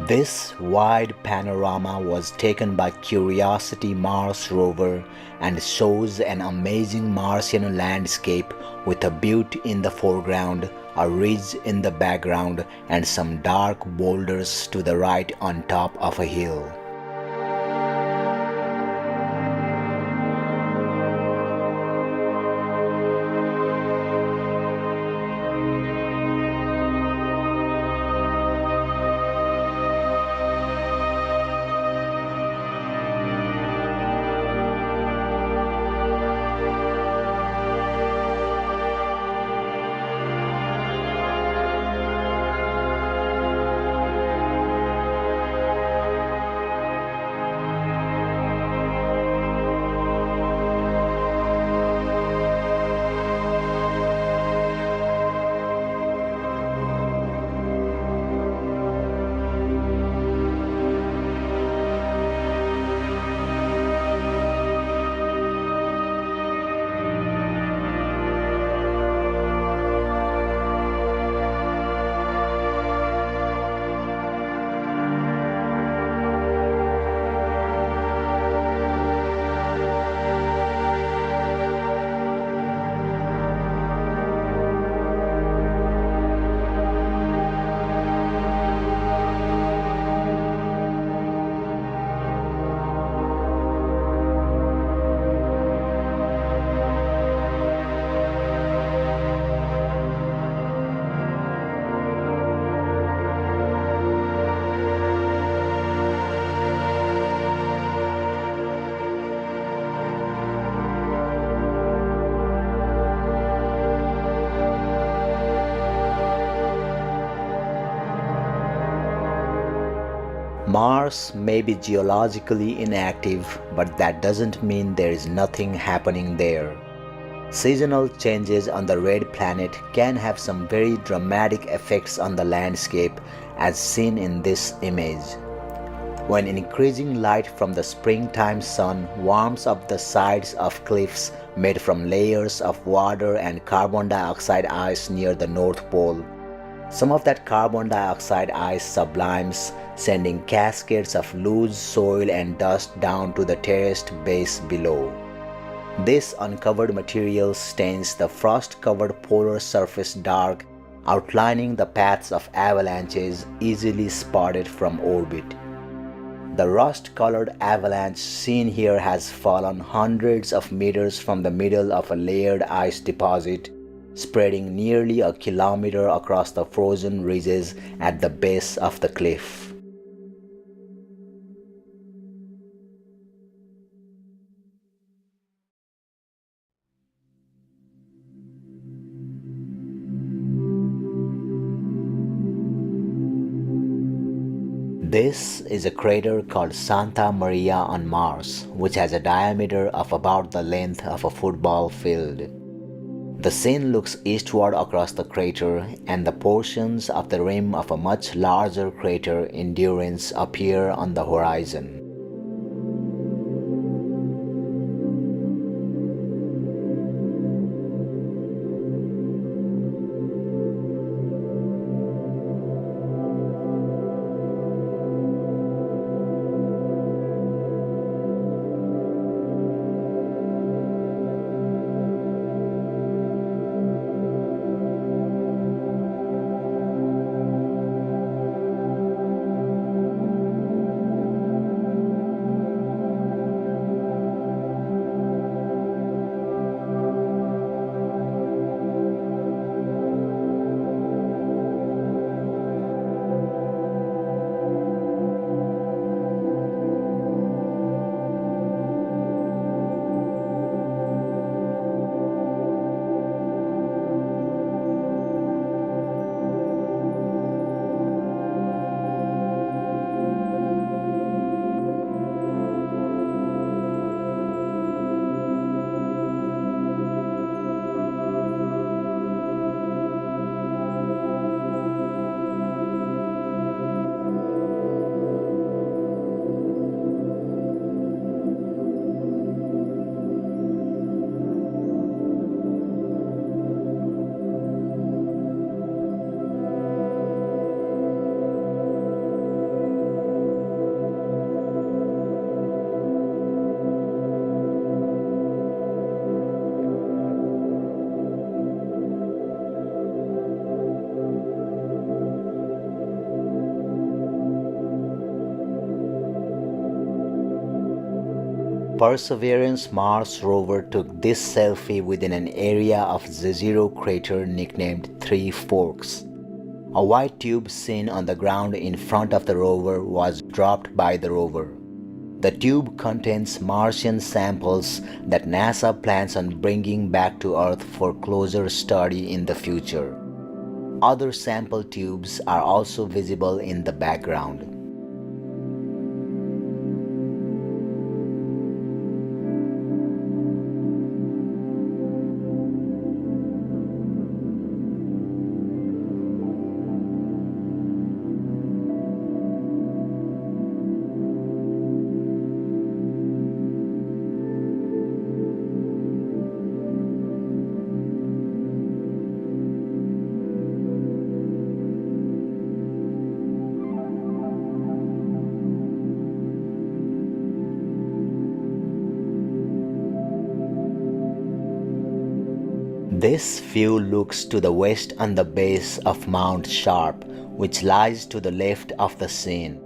This wide panorama was taken by Curiosity Mars Rover and shows an amazing Martian landscape with a butte in the foreground, a ridge in the background, and some dark boulders to the right on top of a hill. Mars may be geologically inactive, but that doesn't mean there is nothing happening there. Seasonal changes on the red planet can have some very dramatic effects on the landscape, as seen in this image. When increasing light from the springtime sun warms up the sides of cliffs made from layers of water and carbon dioxide ice near the North Pole, some of that carbon dioxide ice sublimes, sending cascades of loose soil and dust down to the terraced base below. This uncovered material stains the frost-covered polar surface dark, outlining the paths of avalanches easily spotted from orbit. The rust-colored avalanche seen here has fallen hundreds of meters from the middle of a layered ice deposit, spreading nearly a kilometer across the frozen ridges at the base of the cliff. This is a crater called Santa Maria on Mars, which has a diameter of about the length of a football field. The scene looks eastward across the crater, and the portions of the rim of a much larger crater Endurance appear on the horizon. Perseverance Mars rover took this selfie within an area of the Zero crater nicknamed Three Forks. A white tube seen on the ground in front of the rover was dropped by the rover. The tube contains Martian samples that NASA plans on bringing back to Earth for closer study in the future. Other sample tubes are also visible in the background. This view looks to the west on the base of Mount Sharp, which lies to the left of the scene.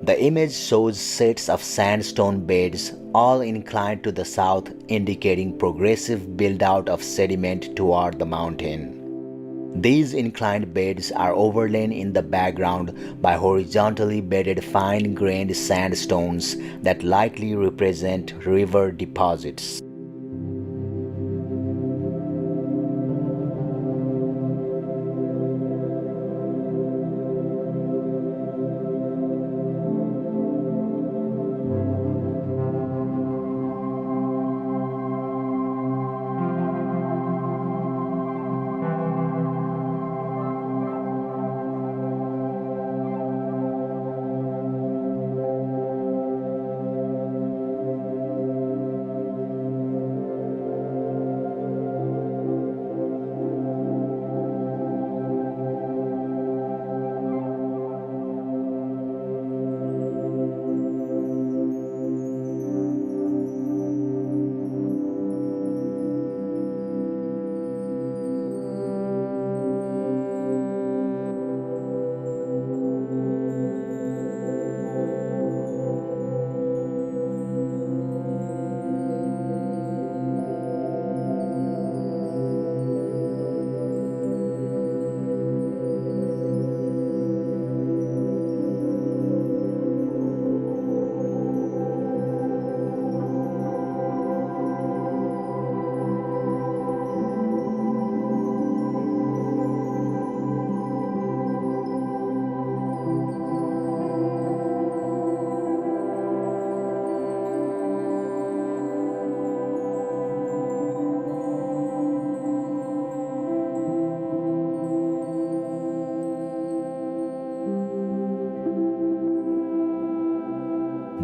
The image shows sets of sandstone beds, all inclined to the south, indicating progressive build-out of sediment toward the mountain. These inclined beds are overlain in the background by horizontally bedded fine-grained sandstones that likely represent river deposits.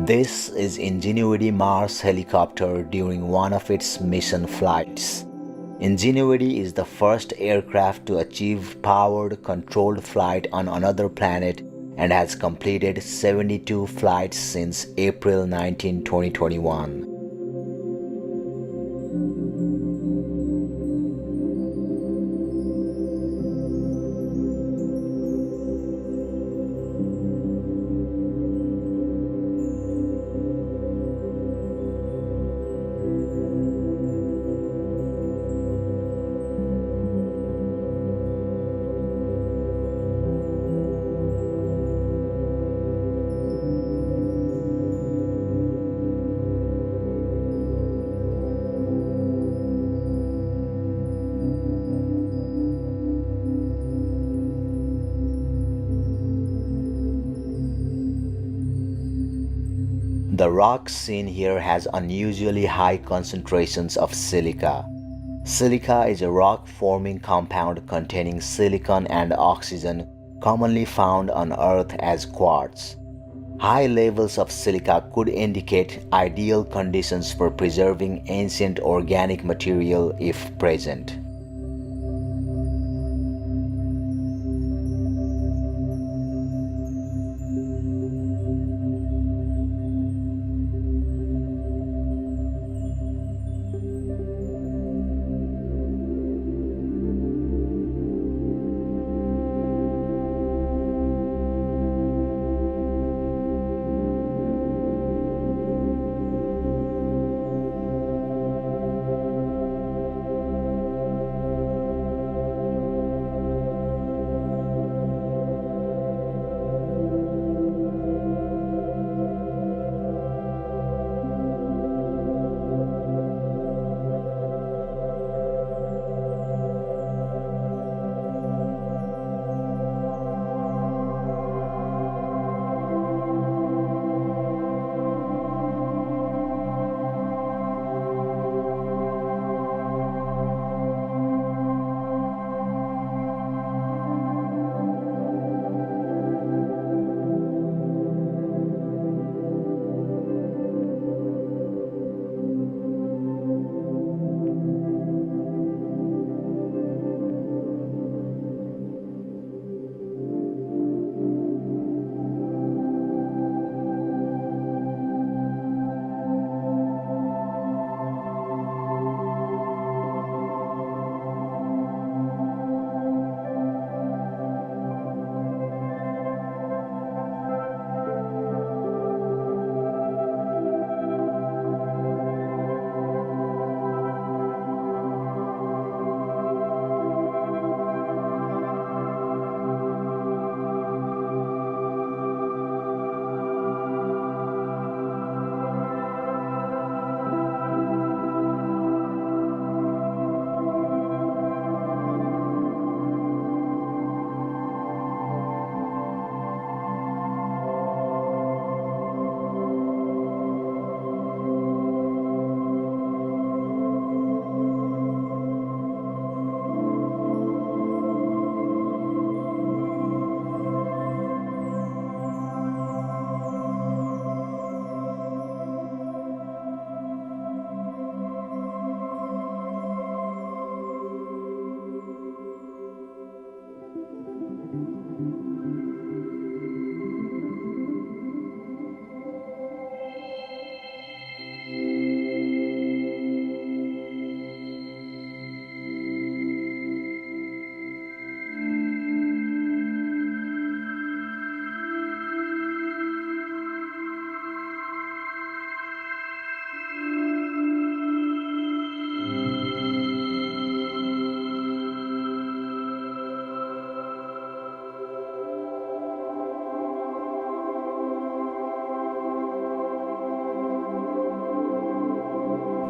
This is Ingenuity Mars helicopter during one of its mission flights. Ingenuity is the first aircraft to achieve powered, controlled flight on another planet and has completed 72 flights since April 19, 2021. The rock seen here has unusually high concentrations of silica. Silica is a rock-forming compound containing silicon and oxygen commonly found on Earth as quartz. High levels of silica could indicate ideal conditions for preserving ancient organic material if present.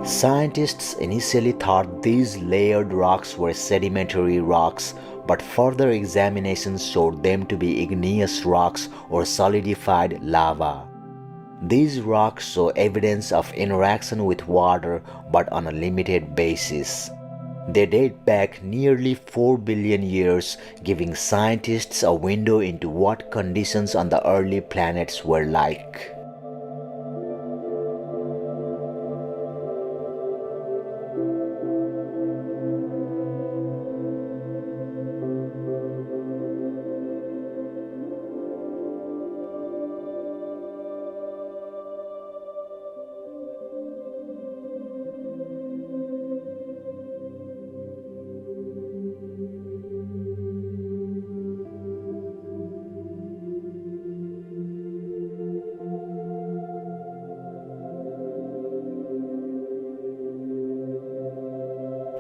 Scientists initially thought these layered rocks were sedimentary rocks, but further examinations showed them to be igneous rocks or solidified lava. These rocks show evidence of interaction with water, but on a limited basis. They date back nearly 4 billion years, giving scientists a window into what conditions on the early planets were like.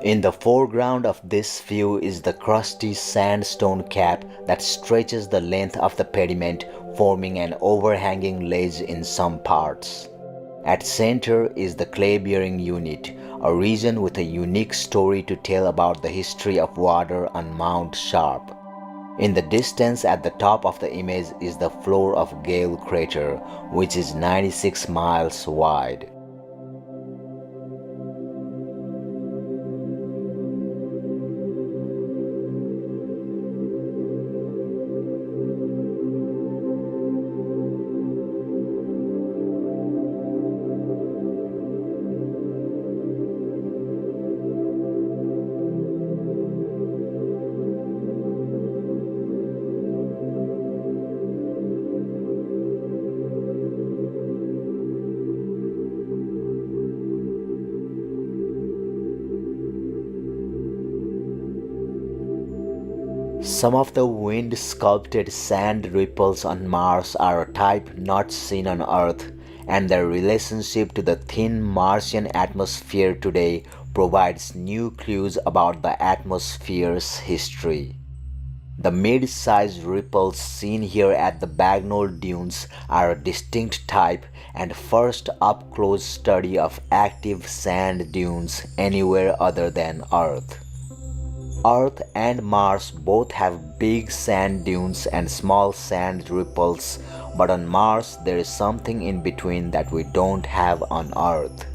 In the foreground of this view is the crusty sandstone cap that stretches the length of the pediment, forming an overhanging ledge in some parts. At center is the clay-bearing unit, a region with a unique story to tell about the history of water on Mount Sharp. In the distance at the top of the image is the floor of Gale crater, which is 96 miles wide. Some of the wind-sculpted sand ripples on Mars are a type not seen on Earth, and their relationship to the thin Martian atmosphere today provides new clues about the atmosphere's history. The mid-sized ripples seen here at the Bagnol Dunes are a distinct type and first up-close study of active sand dunes anywhere other than Earth. Earth and Mars both have big sand dunes and small sand ripples, but on Mars there is something in between that we don't have on Earth.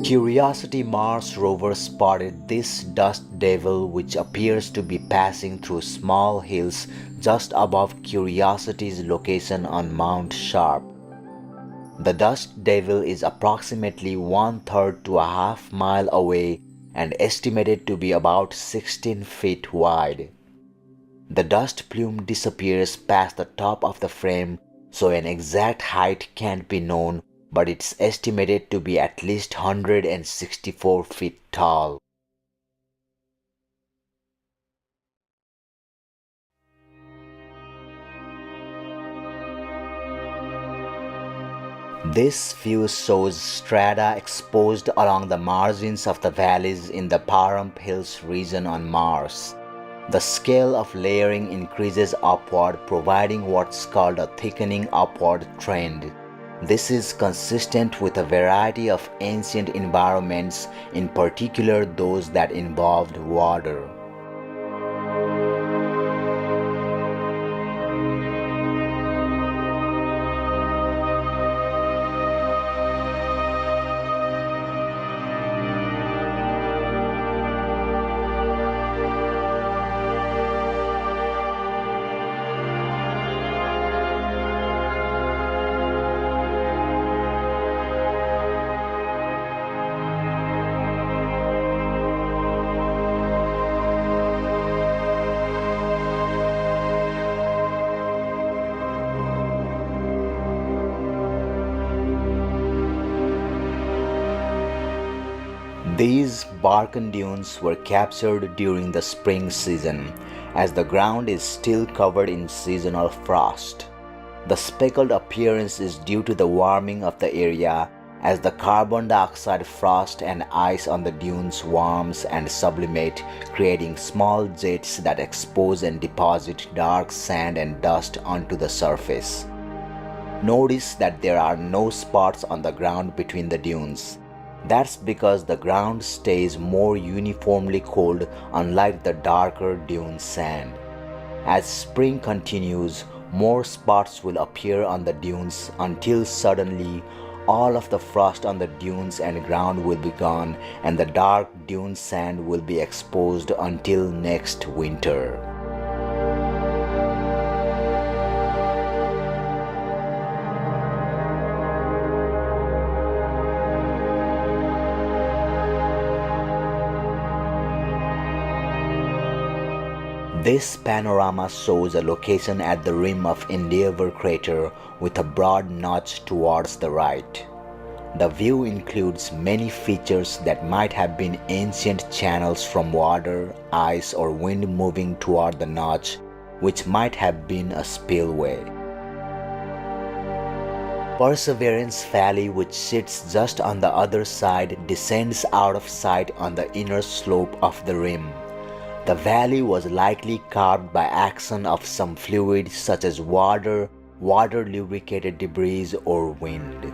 Curiosity Mars Rover spotted this dust devil, which appears to be passing through small hills just above Curiosity's location on Mount Sharp. The dust devil is approximately 1/3 to a half mile away and estimated to be about 16 feet wide. The dust plume disappears past the top of the frame, so an exact height can't be known, but it's estimated to be at least 164 feet tall. This view shows strata exposed along the margins of the valleys in the Pahrump Hills region on Mars. The scale of layering increases upward, providing what's called a thickening upward trend. This is consistent with a variety of ancient environments, in particular those that involved water. These Barken dunes were captured during the spring season, as the ground is still covered in seasonal frost. The speckled appearance is due to the warming of the area, as the carbon dioxide frost and ice on the dunes warms and sublimate, creating small jets that expose and deposit dark sand and dust onto the surface. Notice that there are no spots on the ground between the dunes. That's because the ground stays more uniformly cold, unlike the darker dune sand. As spring continues, more spots will appear on the dunes until suddenly all of the frost on the dunes and ground will be gone and the dark dune sand will be exposed until next winter. This panorama shows a location at the rim of Endeavour crater with a broad notch towards the right. The view includes many features that might have been ancient channels from water, ice, or wind moving toward the notch, which might have been a spillway. Perseverance Valley, which sits just on the other side, descends out of sight on the inner slope of the rim. The valley was likely carved by action of some fluid such as water, water-lubricated debris, or wind.